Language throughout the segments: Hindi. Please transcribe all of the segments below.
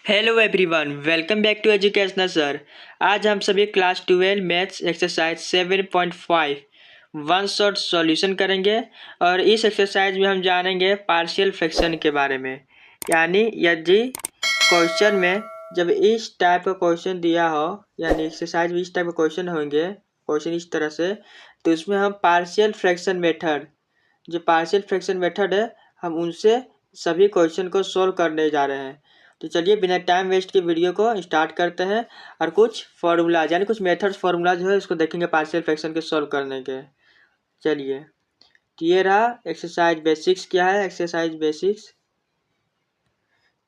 Hello everyone, welcome back to educational sir. आज हम सभी class 12 maths exercise 7.5 one shot solution करेंगे और इस एक्सरसाइज में हम जानेंगे पार्शियल फ्रैक्शन के बारे में। यानी यदि क्वेश्चन में जब इस टाइप का क्वेश्चन दिया हो, यानी एक्सरसाइज में इस टाइप का क्वेश्चन होंगे, क्वेश्चन इस तरह से, तो उसमें हम पार्शियल फ्रैक्शन मेथड, जो पार्शियल फ्रैक्शन मेथड है, हम उनसे सभी क्वेश्चन को सोल्व करने जा रहे हैं। तो चलिए बिना टाइम वेस्ट के वीडियो को स्टार्ट करते हैं और कुछ फॉर्मूलाज यानी कुछ मेथड्स फॉर्मूलाज जो है उसको देखेंगे पार्शियल फ्रैक्शन के सोल्व करने के। चलिए, तो ये रहा एक्सरसाइज बेसिक्स। क्या है एक्सरसाइज बेसिक्स?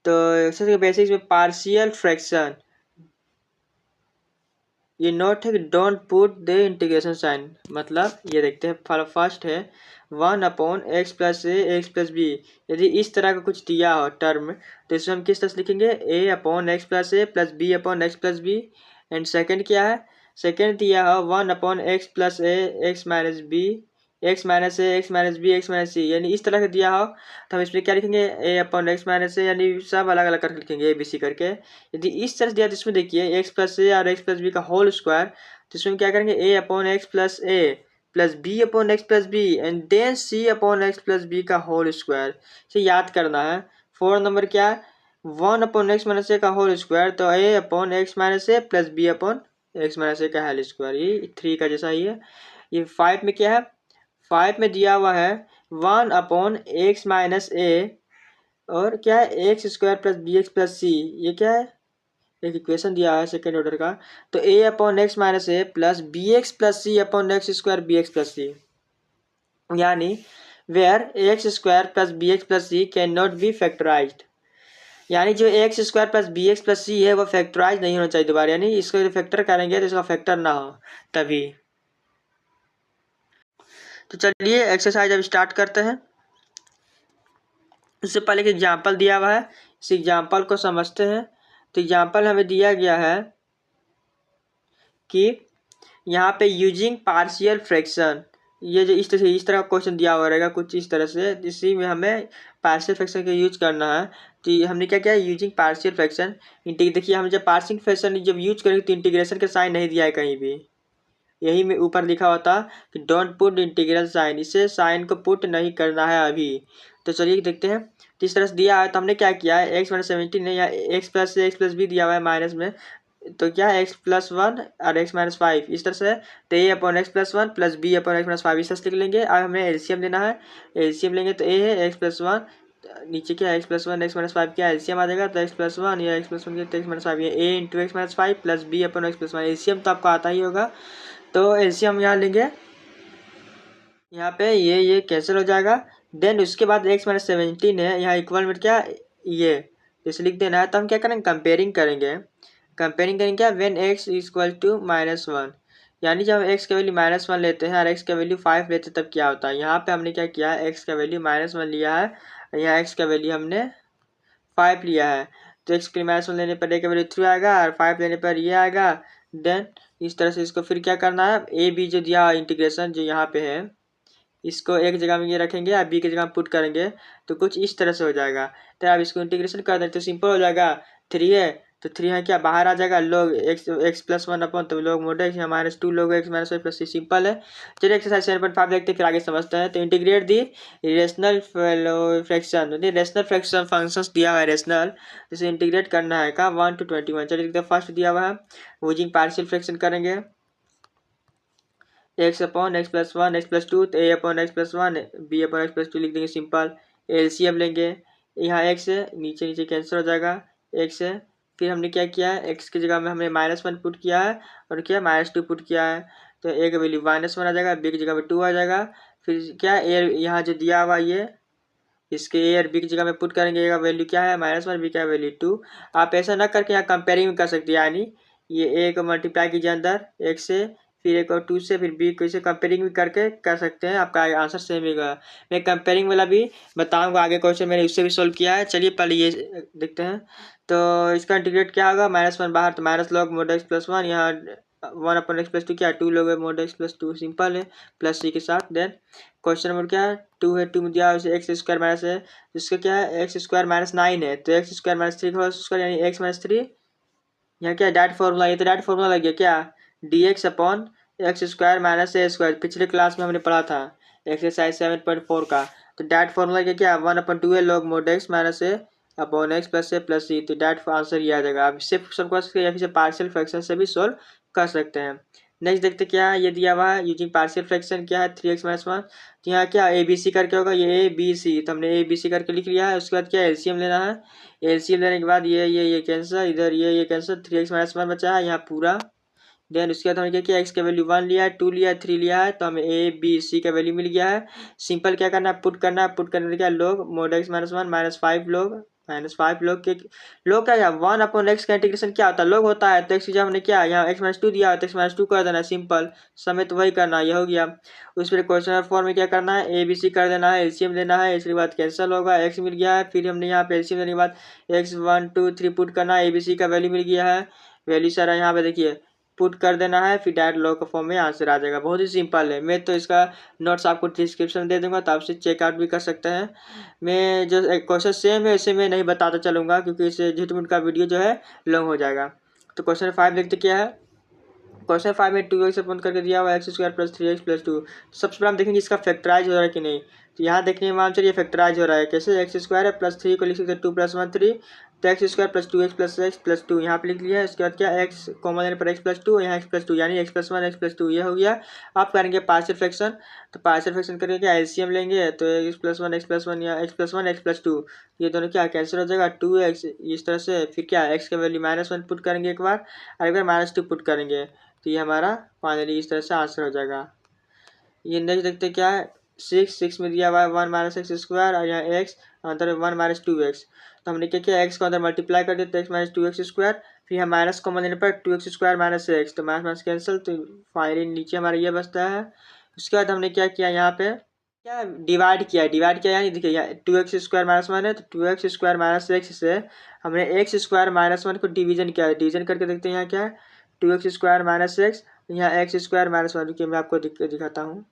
तो एक्सरसाइज बेसिक्स में पार्शियल फ्रैक्शन, ये नोट है कि don't put the integration sign. मतलब ये देखते हैं, फर्स्ट है 1/x+a(x+b)। यदि इस तरह का कुछ दिया हो टर्म, तो इसमें हम किस तरह से लिखेंगे? a/x+a + b/x+b। एंड सेकंड क्या है? सेकंड दिया हो 1/x+a x-b यानी इस तरह का दिया हो, तो हम इसमें क्या लिखेंगे? a/x-a, यानी सब अलग अलग करके लिखेंगे a b c करके। यदि इस तरह से दिया तो इसमें देखिए x+a और x+b का होल स्क्वायर, तो इसमें क्या करेंगे? a/x+a + b/x+b and then c/x+b का होल स्क्वायर। इसे याद करना है। 4 नंबर क्या है? 1/x-a का होल स्क्वायर, तो a/x-a + b/x-a का होल स्क्वायर। ये 3 का जैसा ही है। ये 5 में क्या है? 5 में दिया हुआ है 1/x-a और क्या है? x² + bx + c। ये क्या है? एक इक्वेशन दिया है सेकेंड ऑर्डर का। तो a/x-a + bx + c/x² bx + c, यानी where x² + bx + c can not be factorized. यानी जो x² + bx + c है वो फैक्टराइज नहीं होना चाहिए दोबारा, यानी इसको फैक्टर करेंगे तो इसका फैक्टर ना हो तभी। तो चलिए एक्सरसाइज अब स्टार्ट करते हैं। उससे पहले एक एग्जाम्पल दिया हुआ है, इस एग्जाम्पल को समझते हैं। तो एग्जाम्पल हमें दिया गया है कि यहाँ पे यूजिंग पार्शियल फ्रैक्शन, ये जो इस तरह का क्वेश्चन दिया हुआ रहेगा कुछ इस तरह से, इसी में हमें पार्शियल फ्रैक्शन का यूज करना है। तो हमने क्या किया? Using partial fraction. देखिए, हम जब पार्शियल फ्रैक्शन जब यूज करेंगे तो इंटीग्रेशन का साइन नहीं दिया है कहीं भी, यही में ऊपर लिखा होता कि डोंट पुट इंटीग्रल साइन, इसे साइन को पुट नहीं करना है अभी। तो चलिए देखते हैं। तो इस तरह से दिया है, तो हमने क्या किया है? x-17 है या x+a x+b दिया हुआ है माइनस में, तो क्या है? x+1 और x-5 इस तरह से। तो a/x+1 + b/x-5 इस तरह से लिख लेंगे। अब हमें एलसीएम लेना है। एलसीएम लेंगे तो a है x+1, नीचे क्या है? x+1 x-5 क्या एलसीएम आ जाएगा? तो x+1 या x+1 तो x-5, ये a × x-5 + b/x+5 एलसीएम तो आपको आता ही होगा। तो एलसीएम यहाँ लेंगे, यहाँ पे ये कैंसिल हो जाएगा। देन उसके बाद x-17 है, यहाँ इक्वल में क्या? ये इसे लिख देना है। तो हम क्या करेंगे? कंपेयरिंग करेंगे। कंपेयरिंग करेंगे क्या? व्हेन x = -1, यानी जब हम x का वैल्यू -1 लेते हैं और x का वैल्यू 5 लेते हैं तब क्या होता है? यहाँ पे हमने क्या किया है? x का वैल्यू -1 लिया है, यहाँ x का वैल्यू हमने 5 लिया है। तो x के -1 लेने पर a का वैल्यू 3 आएगा और 5 लेने पर ये आएगा। देन इस तरह से इसको फिर क्या करना है? ए बी जो दिया इंटीग्रेशन जो यहाँ पे है, इसको एक जगह में ये रखेंगे और बी की जगह पुट करेंगे, तो कुछ इस तरह से हो जाएगा। तो अब इसको इंटीग्रेशन कर दें तो सिंपल हो जाएगा। 3 है तो 3 है क्या? बाहर आ जाएगा लोग x+1 अपन, तो लोग मोटे x -2 लोग x-5 + c, सिंपल है। चलिए एक्सरसाइज 7.5 देखते हैं, फिर आगे समझते हैं। तो integrate the rational fraction, rational fraction functions दिया हुआ है रेशनल, जिसे इंटीग्रेट करना है का 1 to 21। चलिए फर्स्ट दिया हुआ है यूजिंग पार्शियल फ्रैक्शन करेंगे। x/x+1 x+2, तो a/x+1 b/x+2 लिख देंगे सिंपल। एलसीएम लेंगे, यहाँ x है, नीचे नीचे कैंसिल हो जाएगा x है। फिर हमने क्या किया है? x की जगह में हमने -1 पुट किया है और क्या -2 पुट किया है। तो a का वैल्यू -1 आ जाएगा, b की जगह में 2 आ जाएगा। फिर क्या a यहाँ जो दिया हुआ ये, इसके a और b की जगह में पुट करेंगे। a का वैल्यू क्या है? -1, b का वैल्यू 2। आप ऐसा ना करके यहाँ कंपेयरिंग कर सकते हैं, यानी ये a को मल्टीप्लाई कीजिए अंदर x से, फिर एक और 2 से, फिर b को इसे कंपेयरिंग भी करके कर सकते हैं, आपका आंसर सेम होगा। मैं कंपेयरिंग वाला भी बताऊंगा आगे, क्वेश्चन मैंने उससे भी सोल्व किया है। चलिए पहले ये देखते हैं। तो इसका इंटीग्रेट क्या होगा? -1 बाहर, तो माइनस लॉग मोड x+1, यहाँ वन अपन एक्स प्लस टू क्या है, 2 लोगे mode x plus two, simple है, प्लस सी के साथ। देन क्वेश्चन नंबर क्या है, 2 है, 2 में दिया उसे एक्स स्क्वायर माइनस है, इसका क्या है एक्स स्क्वायर माइनस 9 है, तो एक्स स्क्वायर माइनस 3 का होल स्क्वायर यानी एक्स माइनस 3। यहाँ क्या डायरेक्ट फॉर्मूला, ये तो डायरेक्ट फॉर्मूला लग गया क्या, d x upon x square minus a square, पिछले क्लास में हमने पढ़ा था एक्सरसाइज 7.4 का। तो डायरेक्ट फॉर्मूला क्या, 1/2 है लॉग मोड एक्स माइनस ए अपॉन एक्स प्लस ए प्लस सी, तो डायरेक्ट आंसर ये आ जाएगा। आप इससे सब कर सकते हैं या फिर पार्शियल फ्रैक्शन से भी सोल्व कर सकते हैं। नेक्स्ट देखते क्या है, ये दिया हुआ है यूजिंग पार्शियल फ्रैक्शन क्या है 3x माइनस 1। तो यहाँ क्या ए बी सी करके होगा, ये ए बी सी, तो हमने ए बी सी करके लिख लिया है। उसके बाद क्या एलसीएम लेना है, एलसीएम लेने के बाद ये कैंसर, इधर ये कैंसर, 3x माइनस 1 बचा है यहाँ पूरा। देन उसके बाद हमने क्या किया, एक्स का वैल्यू 1 लिया है, 2 लिया है, 3 लिया है, तो हमें ए बी सी का वैल्यू मिल गया है। सिंपल क्या करना है, पुट करना है, पुट करने में क्या लोग मोड एक्स माइनस 1 -5 लोग के लोग क्या, 1/x का इंटीग्रेशन क्या होता है, लोग होता है, तो एक्स जब हमने क्या यहाँ एक्स माइनस 2 दिया है तो एक्स माइनस 2 कर देना है, सिंपल समय तो वही करना है, ये हो गया। उस पर क्वेश्चन फॉर्म में क्या करना है, ए बी सी कर देना है, एलसीएम लेना है, इसके बाद कैंसिल होगा, एक्स मिल गया है, फिर हमने यहाँ पे एलसीएम लेने के बाद एक्स 1 2 3 पुट करना है, ए बी सी का वैल्यू मिल गया है, वैल्यू सारा यहाँ पे देखिए पुट कर देना है, फिर डायरेक्ट लॉग का फॉर्म में आंसर आ जाएगा। बहुत ही सिंपल है। मैं तो इसका नोट्स आपको डिस्क्रिप्शन दे दूंगा, तो आप से चेकआउट भी कर सकते हैं। मैं जो क्वेश्चन सेम है इसे मैं नहीं बताता चलूँगा, क्योंकि इससे झूठ का वीडियो जो है लॉन्ग हो जाएगा। तो क्वेश्चन 5 देखते क्या है, क्वेश्चन 5 में 2x अपन करके दिया हुआ x square plus 3x plus 2। सबसे पहले हम देखेंगे इसका फैक्टराइज हो रहा है कि नहीं। तो यहाँ देखने में आंसर ये फैक्टराइज हो रहा है, कैसे एक्स स्क्वायर है प्लस 3 को लिख सकते हैं 2 + 1 3, तो x square plus 2x plus 2 यहाँ पे लिख लिया है। इसके बाद क्या एक्स कॉमन लेने पर एक्स प्लस 2, यहाँ एक्स प्लस 2 यानी एक्स प्लस 1 एक्स प्लस 2 ये हो गया। आप करेंगे पार्शियल फ्रैक्शन, तो पार्शियल फ्रैक्शन करके क्या एलसीएम लेंगे, तो एक्स प्लस 1 एक्स प्लस 1 या एक्स प्लस 1 एक्स प्लस 2, ये दोनों क्या कैंसिल हो जाएगा 2x इस तरह से। फिर क्या एक्स का वैल्यू -1 पुट करेंगे एक बार, और एक बार -2 पुट करेंगे, तो ये हमारा फाइनली इस तरह से आंसर हो जाएगा। ये नेक्स्ट देखते क्या है, 6 में दिया हुआ है 1 - एक्स स्क्वायर, और यहाँ एक्स अंदर 1 - 2x, तो हमने क्या किया एक्स को अंदर मल्टीप्लाई कर दिया, तो एक्स - 2x स्क्वायर, फिर यहाँ माइनस कॉमन लेने पर 2x स्क्वायर माइनस एक्स, तो माइनस माइनस कैंसिल, तो फाइनली नीचे हमारा ये बचता है। उसके बाद हमने क्या किया, यहाँ पे क्या डिवाइड किया यानी देखिए यहाँ 2x स्क्वायर माइनस 1 है, तो 2x स्क्वायर माइनस एक्स से हमने एक्स स्क्वायर माइनस 1 को डिवीजन किया है। डिवीजन करके देखते हैं यहाँ क्या है, 2x स्क्वायर माइनस एक्स, यहाँ एक्स स्क्वायर माइनस 1 की मैं आपको दिखाता हूँ।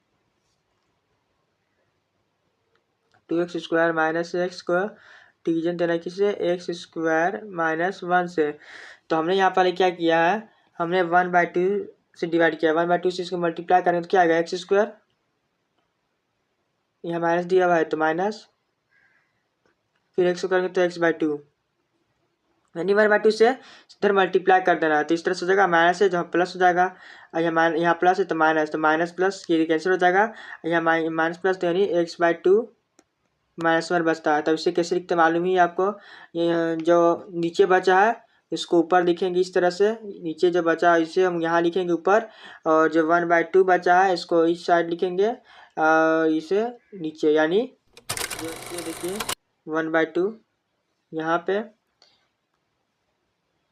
2x स्क्वायर माइनस एक्स को डिवीजन देना है किससे, एक्स स्क्वायर माइनस 1 से, तो हमने यहाँ पर क्या किया है, हमने 1/2 से डिवाइड किया, 1/2 से इसको मल्टीप्लाई करेंगे तो क्या आएगा एक्स स्क्वायर, यहाँ माइनस दिया हुआ है तो माइनस, फिर एक्स को करेंगे तो x/2, यानी 1/2 से इधर मल्टीप्लाई कर देना है, तो इस तरह से हो जाएगा, माइनस है जहाँ प्लस हो जाएगा, यहाँ प्लस है तो माइनस प्लस ये कैंसिल हो जाएगा, यहाँ माइनस प्लस, तो यानी x/2 -1 बचता है। तब इसे कैसे लिखते मालूम ही आपको, ये जो नीचे बचा है इसको ऊपर लिखेंगे इस तरह से, नीचे जो बचा है इसे हम यहाँ लिखेंगे ऊपर, और जो 1/2 बचा है इसको इस साइड लिखेंगे इसे नीचे, यानी ये देखिए 1/2 यहाँ पे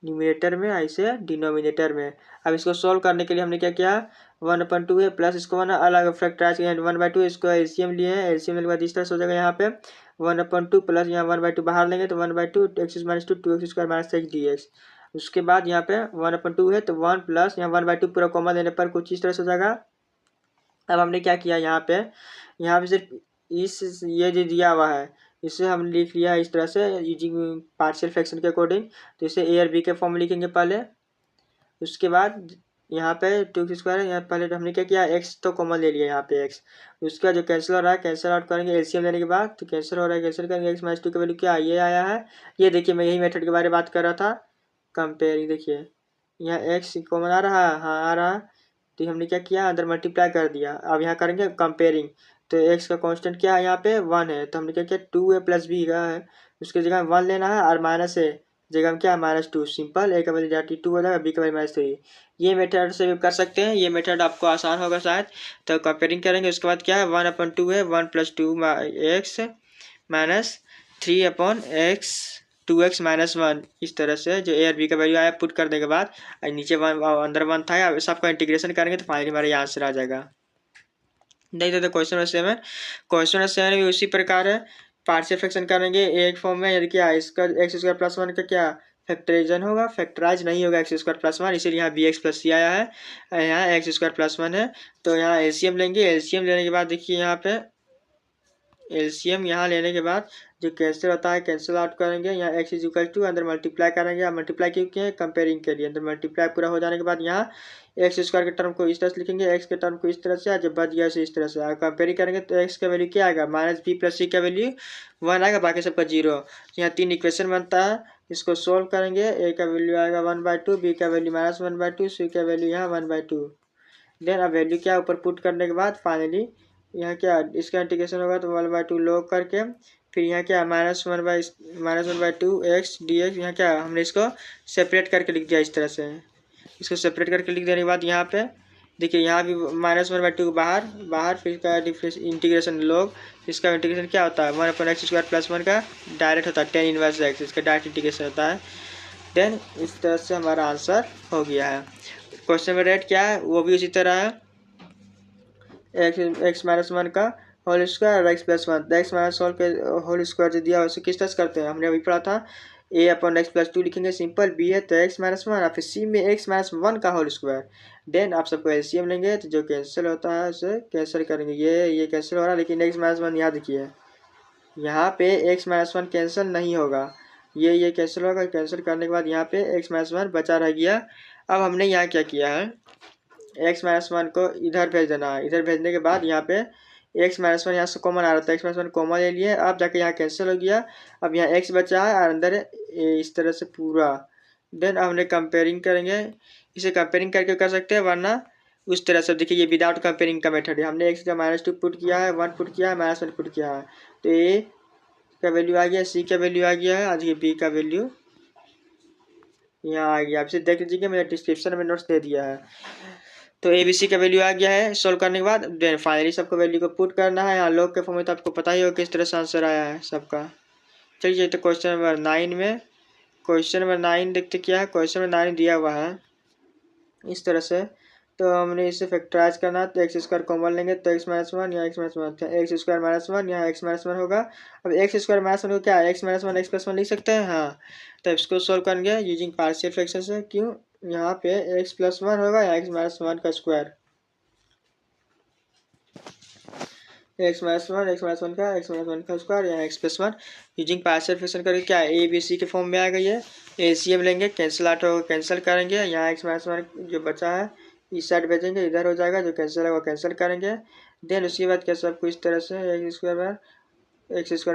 न्यूमिनेटर में, ऐसे डिनोमिनेटर में। अब इसको सोल्व करने के लिए हमने क्या किया, 1/2 है प्लस इसको ना अलग फैक्टराइज किया 1/2, इसको एलसीएम लिए हैं, एलसीएम के बाद इस तरह से हो जाएगा, यहाँ पे 1/2 प्लस यहाँ 1/2 बाहर लेंगे तो 1/2 x - 2 2x square minus x dx। उसके बाद यहाँ पे 1/2 है तो 1 प्लस यहाँ 1/2 पूरा कॉमन लेने पर कुछ इस तरह से हो जाएगा। अब हमने क्या किया, यहाँ पे सिर्फ इस ये जो दिया हुआ है इसे हम लिख लिया है इस तरह से यूजिंग पार्शियल फ्रैक्शन के अकॉर्डिंग, तो इसे ए और बी के फॉर्म में लिखेंगे पहले। उसके बाद यहाँ पे 2x स्क्वायर है, यहाँ पहले हमने क्या किया एक्स तो कॉमन ले लिया यहाँ पे एक्स, उसका जो कैंसिल हो रहा है कैंसिल आउट करेंगे एलसीएम लेने के बाद, तो कैंसिल हो रहा है कैंसिल करेंगे, एक्स - 2 का वैल्यू क्या ये आया है, ये देखिए मैं यही मेथड के बारे में बात कर रहा था कंपेयरिंग। देखिए यहाँ एक्स कॉमन आ रहा है, हाँ आ रहा है, तो हमने क्या किया अंदर मल्टीप्लाई कर दिया। अब यहाँ करेंगे कंपेयरिंग, तो एक्स का कांस्टेंट क्या है यहाँ पे 1 है, तो हमने क्या किया 2 a + b का है, उसके जगह 1 लेना है, और माइनस है जगह में क्या है -2, सिंपल, ए का वैल्यू जाती 2 हो जाएगा, बी का वैल्यू -3। ये मेथड से भी कर सकते हैं, ये मेथड आपको आसान होगा शायद। तो कंपेयरिंग करेंगे, उसके बाद क्या है 1/2 है 1 + 2 x -3/x 2x - 1, इस तरह से जो ए और बी का वैल्यू आया पुट करने के बाद, और नीचे 1 अंदर 1 था, सबका इंटीग्रेशन करेंगे तो फाइनली हमारा ये आंसर आ जाएगा। नहीं तो क्वेश्चन नंबर 7 भी उसी प्रकार है, पार्शियल फ्रैक्शन करेंगे एक फॉर्म में, यदि क्या इसका एक्स स्क्वायर + 1 का क्या फैक्टराइजन होगा, फैक्टराइज नहीं होगा एक्स स्क्वायर प्लस वन, इसीलिए यहाँ बी एक्स प्लस सी आया है, यहाँ एक्स स्क्वायर प्लस वन है। तो यहाँ एलसीएम लेंगे, एलसीएम लेने के बाद देखिए यहाँ पे एलसीएम यहाँ लेने के बाद जो कैंसिल होता है कैंसिल आउट करेंगे, यहाँ एक्स इज इक्वल टू अंदर मल्टीप्लाई करेंगे, यहाँ मल्टीप्लाई क्यों किए कंपेयरिंग के लिए, अंदर मल्टीप्लाई पूरा हो जाने के बाद यहाँ एक्स स्क्वायर के टर्म को इस तरह से लिखेंगे, एक्स के टर्म को इस तरह से, जब बच गया इस तरह से कंपेयरिंग करेंगे तो एक्स का वैल्यू क्या आएगा, माइनस बी प्लस सी का वैल्यू 1 आएगा, बाकी सबका 0। यहाँ 3 इक्वेशन बनता है, इसको सोल्व करेंगे, ए का वैल्यू आएगा 1/2, बी का वैल्यू -1/2, सी का वैल्यू यहाँ 1/2। देन अब वैल्यू क्या ऊपर पुट करने के बाद फाइनली यहाँ क्या इसका इंटीग्रेशन होगा तो 1/2 लॉग करके फिर यहाँ क्या -1/2 एक्स डी एक्स, यहाँ क्या हमने इसको सेपरेट करके लिख दिया इस तरह से। इसको सेपरेट करके लिख देने के बाद यहाँ पे देखिए यहाँ भी -1/2 बाहर फिर इसका डिफरेंस इंटीग्रेशन लॉग, इसका इंटीग्रेशन क्या होता है 1/x² + 1 का डायरेक्ट होता है tan इनवर्स x, इसका डायरेक्ट इंटीग्रेशन होता है। देन इस तरह से हमारा आंसर हो गया है। क्वेश्चन नंबर 8 क्या है, वो भी उसी तरह है, x-1 का होल स्क्वायर और x+1, x-होल स्क्वायर जो दिया उसे किस तरह से करते हैं, हमने अभी पढ़ा था a/x+2 लिखेंगे, सिंपल b है तो x-1 और फिर c में x-1 का होल स्क्वायर। देन आप सबको एलसीएम लेंगे तो जो कैंसिल होता है उसे कैंसिल करेंगे, ये कैंसिल हो रहा है, लेकिन x-1 यहाँ देखिए यहाँ पे x-1 कैंसिल नहीं होगा, ये कैंसिल होगा, कैंसिल करने के बाद यहाँ पे x-1 बचा रह गया। अब हमने यहाँ क्या किया है, x-1 को इधर भेज देना है, इधर भेजने के बाद यहाँ पे x-1 यहाँ से कॉमन आ रहा था, x-1 कॉमन ले लिए, अब जाके यहाँ कैंसिल हो गया, अब यहाँ x बचा है और अंदर इस तरह से पूरा। देन हमने कंपेयरिंग करेंगे, इसे कंपेयरिंग करके कर सकते हैं, वरना उस तरह से देखिए ये विदाउट कंपेयरिंग का मेथड है, हमने x का -2 पुट किया है, 1 पुट किया है, -1 पुट किया है, तो a का वैल्यू आ गया, सी का वैल्यू आ गया है, आज ये बी का वैल्यू यहाँ आ गया। आप इसे देख लीजिए, मैंने डिस्क्रिप्शन में नोट्स दे दिया है। तो ए बी सी का वैल्यू आ गया है, सोल्व करने के बाद देन फाइनली सबको वैल्यू को पुट करना है, यहाँ लॉग के फॉर्म में तो आपको पता ही हो किस तरह से आंसर आया है सबका। चलिए तो क्वेश्चन नंबर 9 में, क्वेश्चन नंबर 9 देखते क्या है, क्वेश्चन नंबर 9 दिया हुआ है इस तरह से, तो हमने इसे फैक्टराइज करना है तो x² कॉमन लेंगे तो x-1 या x-1 x² - 1 यहाँ x-1 होगा। अब x² - 1 को क्या है x-1 x+1 लिख सकते हैं, हाँ तो इसको सोल्व करेंगे यूजिंग पार्शियल फ्रैक्शन से, क्यों यहाँ पे x+1 होगा या x-1 का स्क्वायर, x-1 का स्क्वायर या x+1 यूजिंग पार्शियल फ्रैक्शन करके क्या ए बी सी के फॉर्म में आ गई है। एलसीएम लेंगे, कैंसिल आउट होगा, कैंसिल करेंगे, यहाँ x-1 जो बचा है इस साइड भेजेंगे, इधर हो जाएगा, जो कैंसिल होगा कैंसिल करेंगे। देन उसके बाद क्या सबको इस तरह से x²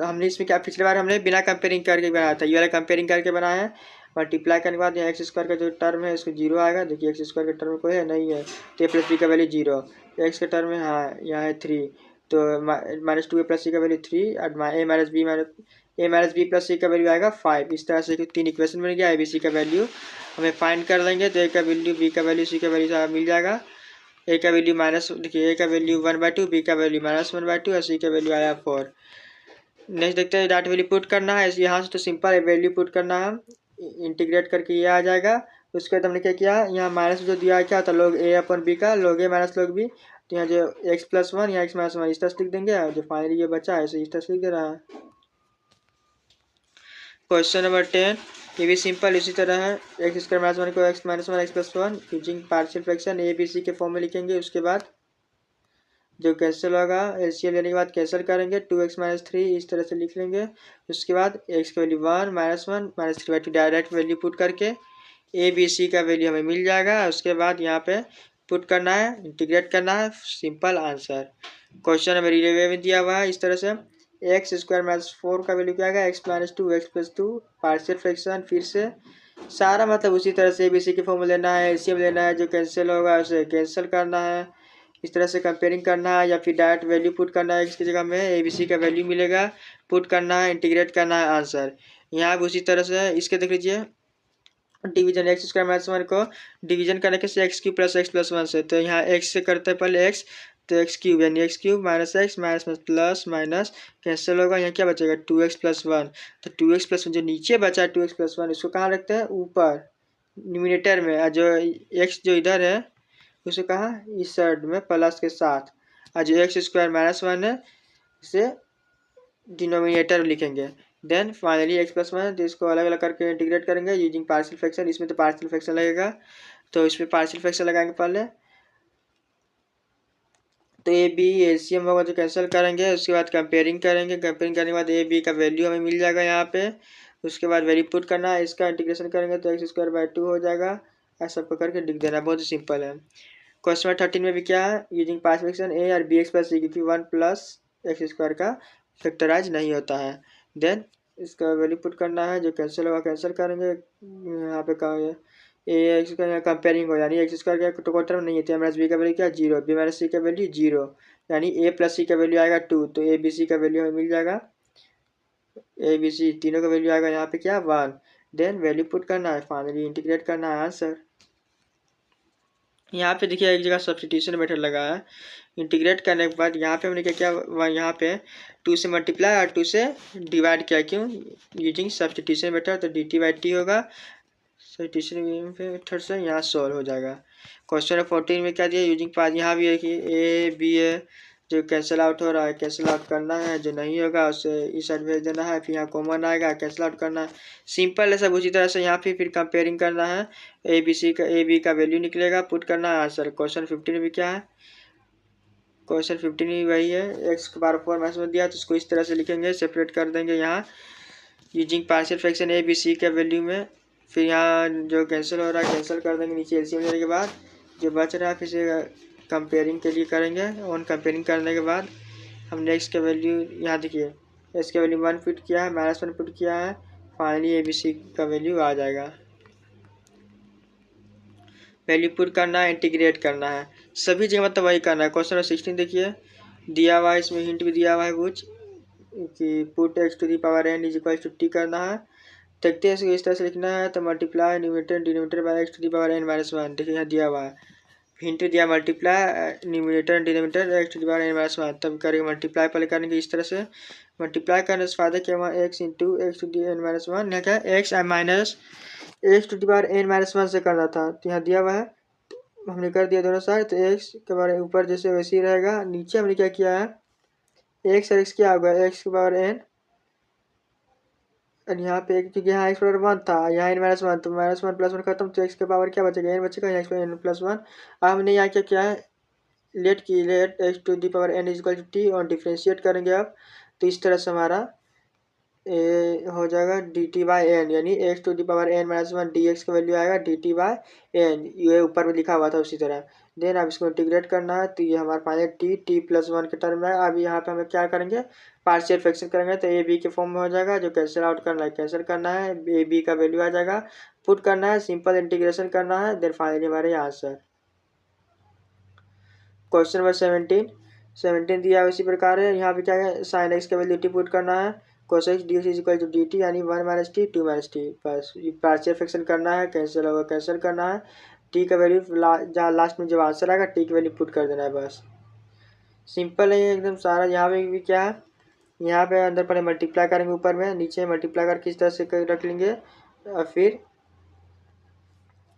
हमने इसमें क्या पिछले बार हमने बिना कंपेयरिंग करके बनाया था, ये वाला कंपेयरिंग करके बनाया है। मल्टीप्लाई करने के बाद यहाँ x² का जो टर्म है इसको 0 आएगा, देखिए x² के टर्म कोई है नहीं है तो a + b का वैल्यू 0, x के टर्म में हाँ यहाँ है 3, तो -2a + c का वैल्यू 3 और a - b + c का वैल्यू आएगा 5। इस तरह से 3 इक्वेशन मिल गया, a b c का वैल्यू हमें फाइंड कर लेंगे तो a का वैल्यू b का वैल्यू c का वैल्यू मिल जाएगा। a का वैल्यू देखिए a का वैल्यू 1/2, b का वैल्यू -1/2 और c का वैल्यू आया 4। नेक्स्ट देखते हैं डाटा वैल्यू पुट करना है, यहाँ से तो सिंपल वैल्यू पुट करना है, इंटीग्रेट करके ये आ जाएगा। उसके बाद हमने क्या किया, यहाँ माइनस जो दिया है क्या होता है log a/b का log a - log b, तो यहाँ जो x+1 या x-1 इस तरह से लिख देंगे, और जो फाइनली ये बचा है इस तरह से लिख दे रहा है। क्वेश्चन नंबर 10 ये भी सिंपल इसी तरह है, x² - 1 को x-1 x+1 using partial fraction A B C के फॉर्म में लिखेंगे। उसके बाद जो कैंसिल होगा एलसीएम लेने के बाद कैंसिल करेंगे, 2x - 3 इस तरह से लिख लेंगे। उसके बाद x की वैल्यू 1 -1 -3/2 डायरेक्ट वैल्यू पुट करके ए बी सी का वैल्यू हमें मिल जाएगा। उसके बाद यहाँ पे पुट करना है, इंटीग्रेट करना है, सिंपल आंसर। क्वेश्चन नंबर 11 दिया हुआ है इस तरह से, x² - 4 का वैल्यू क्या आएगा, x-2 x+2 पार्शियल फ्रैक्शन, फिर से सारा मतलब उसी तरह से एबीसी के फॉर्म लेना है, एलसीएम लेना है, जो कैंसिल होगा उसे कैंसिल करना है, इस तरह से कंपेयरिंग करना है, या फिर डायरेक्ट वैल्यू पुट करना है, इसकी जगह में एबीसी का वैल्यू मिलेगा, पुट करना है, इंटीग्रेट करना है, आंसर। यहाँ भी उसी तरह से इसके देख लीजिए डिवीजन x² - 1 को डिवीजन करने के से x³ + x+1 से, तो यहाँ x से करते हैं पहले x, तो x³ यानी x³ - x plus minus cancel होगा, यहाँ क्या बचेगा 2x + 1, तो 2x + 1 जो नीचे बचा है 2x + 1 इसको कहाँ रखते हैं ऊपर न्यूमिनेटर में, और जो x जो इधर है उसे कहाँ इस साइड में प्लस के साथ, और जो x² - 1 है इसे डिनोमिनेटर लिखेंगे, then finally X plus one, तो इसको अलग अलग करके इंटीग्रेट करेंगे यूजिंग पार्शियल फ्रैक्शन। इसमें तो पार्शियल फ्रैक्शन लगेगा, तो इसमें पार्शियल फ्रैक्शन लगाएंगे पहले। तो ए बी एलसीएम होगा तो कैंसिल करेंगे, उसके बाद कंपेयरिंग करेंगे। कंपेयरिंग करने के बाद ए बी का वैल्यू हमें मिल जाएगा यहाँ पे। उसके बाद वैल्यू पुट करना है, इसका इंटीग्रेशन करेंगे तो एक्स स्क्वायर बाई 2 हो जाएगा। ऐसा करके लिख देना, बहुत ही सिंपल है। क्वेश्चन नंबर 13 में भी क्या है, यूजिंग पार्शियल फ्रैक्शन ए और बी एक्स प्लस सी, क्योंकि 1 प्लस एक्स स्क्वायर का फैक्टराइज नहीं होता है। देन इसका वैल्यू पुट करना है, जो कैंसिल होगा कैंसिल करेंगे। यहाँ पे कहा है ए एक्स का कंपेयरिंग हो, यानी एक्स स्क्वायर का तो कोई टर्म नहीं है, तो माइनस बी का वैल्यू क्या, जीरो। बी माइनस सी का वैल्यू जीरो, यानी ए प्लस सी का वैल्यू आएगा 2, तो ए बी सी का वैल्यू हमें मिल जाएगा। ए बी सी तीनों का वैल्यू आएगा यहाँ पे क्या, 1। देन वैल्यू पुट करना है, फाइनली इंटीग्रेट करना है आंसर। यहाँ पे देखिए एक जगह सब्स्टिट्यूशन मेथड लगा है। इंटीग्रेट करने के बाद यहाँ पे हमने क्या किया, यहाँ पे 2 से मल्टीप्लाई और 2 से डिवाइड किया, क्यों, यूजिंग सब्स्टिट्यूशन मेथड। तो डी टी बाई टी होगा, सब्स्टिट्यूशन मेथड से यहाँ सॉल्व हो जाएगा। क्वेश्चन नंबर 14 में क्या दिया, यूजिंग पार्ट, यहाँ भी है कि ए बी है, जो कैंसिल आउट हो रहा है कैंसिल आउट करना है, जो नहीं होगा उसे इस साइड भेज देना है, फिर यहाँ कॉमन आएगा कैंसिल आउट करना है। सिंपल है सब। उसी तरह से यहाँ पे फिर कंपेयरिंग करना है, ए बी का वैल्यू निकलेगा, पुट करना है आंसर। क्वेश्चन 15 में क्या है, क्वेश्चन 15 में वही है, एक्स के बार 4 मैथ्स में दिया, तो इसको इस तरह से लिखेंगे, सेपरेट कर देंगे यहाँ using partial fraction A B C के वैल्यू में। फिर यहाँ जो कैंसिल हो रहा है कैंसिल कर देंगे, नीचे एलसीएम लेने के बाद जो बच रहा है फिर से कंपेयरिंग के लिए करेंगे। ऑन कंपेयरिंग करने के बाद हमने एक्स का वैल्यू, यहाँ देखिए एक्स का वैल्यू 1 पुट किया है, -1 पुट किया है, फाइनली ए बी सी का वैल्यू आ जाएगा। वैल्यू पुट करना है, इंटीग्रेट करना है, सभी जगह मतलब वही करना है। क्वेश्चन नंबर 16 देखिए, दिया हुआ है, इसमें हिंट भी दिया हुआ है कुछ कि put X to the power N is equal to T करना है। देखते हैं इसको इस तरह से लिखना है, तो multiply numerator denominator by X to the power N minus 1। देखिए यहाँ दिया हुआ है, हिंट दिया multiply numerator denominator X to the power N minus 1, तब करेंगे मल्टीप्लाई पहले करेंगे इस तरह से। मल्टीप्लाई करने से फायदा क्या हुआ, X into X to the N minus 1, यहाँ क्या X minus X to the power N minus 1 से करना था, तो यहाँ दिया हुआ है हमने कर दिया दोनों साइड। तो एक्स के बारे ऊपर जैसे वैसे ही रहेगा, नीचे हमने क्या किया है, एक्स और एक्स क्या होगा, एक्स के पावर एन, और यहाँ पे क्योंकि यहाँ एक्स पावर 1 था, यहाँ एन माइनस 1, तो -1 +1 खत्म, तो एक्स के पावर क्या बचेगा, एन बचेगा, एक्स पावर एन प्लस 1। अब हमने यहाँ क्या किया है, let X to the power N is equal to T, और डिफ्रेंशिएट करेंगे अब, तो इस तरह से हमारा ए हो जाएगा डी टी बाई एन, यानी X to the power N minus 1 D X का वैल्यू आएगा डी टी बाई एन, ये ऊपर में लिखा हुआ था उसी तरह। देन अब इसको इंटीग्रेट करना है, तो ये हमारे पास टी प्लस 1 के टर्म में है। अब यहाँ पे हमें क्या करेंगे, पार्शियल फ्रैक्शन करेंगे, तो ए बी के फॉर्म में हो जाएगा, जो कैंसिल आउट करना है कैंसिल करना है, ए बी का वैल्यू आ जाएगा, पुट करना है, सिंपल इंटीग्रेशन करना है, देन फाइनली हमारे आंसर। क्वेश्चन नंबर 17 दिया है उसी प्रकार है, यहाँ पे क्या है, साइन एक्स का वैल्यू टी पुट करना है, cos x dx is equal to D T, यानी 1 माइनस टी 2 माइनस टी, बस पार्शियल फ्रैक्शन करना है, कैंसिल होगा कैंसिल करना है, टी का वैल्यू जहाँ लास्ट में जब आंसर आएगा टी की वैल्यू पुट कर देना है, बस सिंपल है ये एकदम सारा। यहाँ पे भी क्या है, यहाँ पे अंदर पहले मल्टीप्लाई करेंगे ऊपर में, नीचे मल्टीप्लाई करके इस तरह से रख लेंगे, और फिर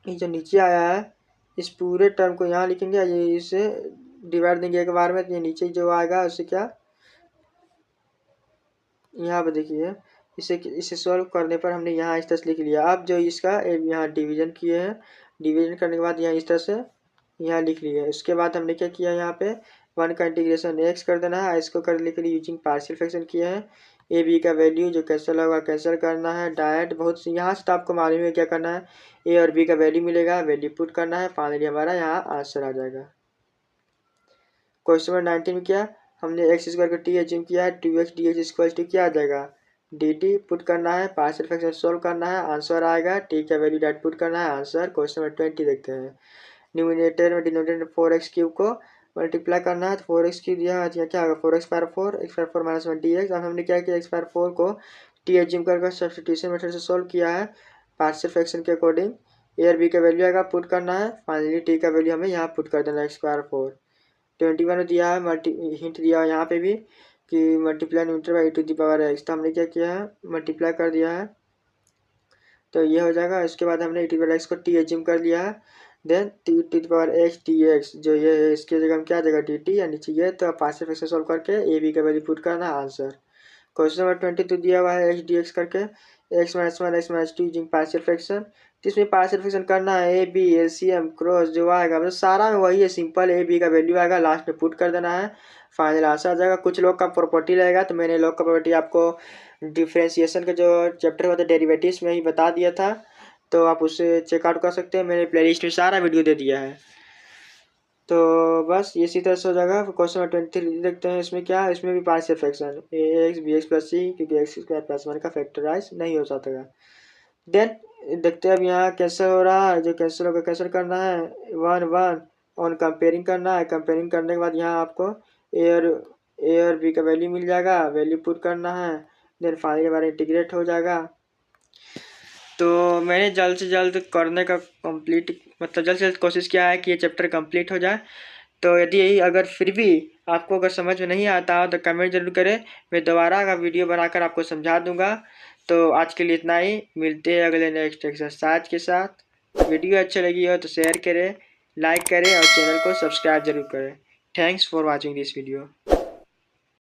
ये जो नीचे आया है इस पूरे टर्म को यहाँ लिखेंगे, ये इसे डिवाइड देंगे एक बार में, तो ये नीचे जो आएगा उससे क्या, यहाँ पे देखिए इसे सॉल्व करने पर हमने यहाँ इस तरह से लिख लिया। अब जो इसका यहाँ डिवीजन किए हैं, डिवीजन करने के बाद यहाँ इस तरह से यहाँ लिख लिया। उसके बाद हमने क्या किया, यहाँ पे 1 का इंटीग्रेशन एक्स कर देना है, इसको करने के लिए यूजिंग पार्शियल फ्रैक्शन किए हैं। ए बी का वैल्यू जो कैंसिल होगा कैंसिल करना है, डायरेक्ट बहुत यहाँ से तो आपको मालूम है क्या करना है, ए और बी का वैल्यू मिलेगा, वैल्यू पुट करना है, फाइनली हमारा यहाँ आंसर आ जाएगा। क्वेश्चन नंबर 19 में क्या, हमने एक्स स्क्वायर का टी एज्यूम किया है, 2x dx इक्वल टू क्या आ जाएगा, डी टी पुट करना है, पार्शियल फ्रैक्शन सॉल्व करना है, आंसर आएगा, टी का वैल्यू डायरेक्ट पुट करना है, आंसर। क्वेश्चन नंबर 20 देखते हैं, न्यूमिनेटर में डिनोमिनेटर 4x क्यूब को मल्टीप्लाई करना है, तो 4x क्यूब दिया है, क्या होगा 4x power 4 x power 4 minus 1 dx। अब हमने क्या किया, x पावर 4 को टी एज्यूम करके सब्स्टिट्यूशन मेथड से सॉल्व किया है पार्शियल फ्रैक्शन के अकॉर्डिंग, ए और बी का वैल्यू आएगा पुट करना है, फाइनली टी का वैल्यू हमें यहाँ पुट कर देना है, x पावर 4। 21 में दिया है हिंट दिया है यहाँ पे भी कि multiply numerator by to the power X, तो हमने क्या किया है मल्टीप्लाई कर दिया है, तो ये हो जाएगा। इसके बाद हमने e टू पावर एक्स को टी एज्यूम कर लिया है, then T to the power X D X, जो ये है इसके जगह हम क्या आ जाएगा डी टी, या नीचे ये, तो पार्शियल फ्रैक्शन सॉल्व करके ए बी का वैल्यू पुट करना है, आंसर। क्वेश्चन नंबर 22 दिया हुआ है HDX करके x-1 x-2 using partial fraction. तो इसमें पार्शियल फ्रैक्शन करना है ए बी एलसीएम क्रॉस जो आएगा मतलब सारा में वही है, सिंपल ए बी का वैल्यू आएगा, लास्ट में पुट कर देना है, फाइनल आंसर आ जाएगा। कुछ लोग का प्रॉपर्टी रहेगा, तो मैंने लोग का प्रॉपर्टी आपको डिफ्रेंशिएशन का जो चैप्टर होता है डेरिवेटिव्स में ही बता दिया था, तो आप उससे चेकआउट कर सकते हैं, मैंने प्लेलिस्ट में सारा वीडियो दे दिया है। तो बस इसी तरह से हो जाएगा। क्वेश्चन नंबर 23 देखते हैं, इसमें क्या है, इसमें भी पार्शियल फ्रैक्शन ए एक्स बी एक्स प्लस सी, क्योंकि एक्स स्क्वायर प्लस 1 का फैक्टराइज नहीं हो सकता है। देन देखते हैं अब यहाँ कैंसिल हो रहा है, जो कैंसिल होगा कैंसिल करना है, 1 1 ऑन कंपेयरिंग करना है। कंपेयरिंग करने के बाद यहाँ आपको ए और बी का वैल्यू मिल जाएगा, वैल्यू पुट करना है, देन फाइनली हमारा इंटीग्रेट हो जाएगा। तो मैंने जल्द से जल्द करने का कंप्लीट मतलब जल्द से जल्द कोशिश किया है कि ये चैप्टर कंप्लीट हो जाए। तो यदि अगर फिर भी आपको अगर समझ में नहीं आता हो तो कमेंट जरूर करें, मैं दोबारा का वीडियो बनाकर आपको समझा दूंगा। तो आज के लिए इतना ही, मिलते हैं अगले नेक्स्ट एक्सरसाइज के साथ। वीडियो अच्छी लगी हो तो शेयर करें, लाइक करें और चैनल को सब्सक्राइब जरूर करें। Thanks for watching this video.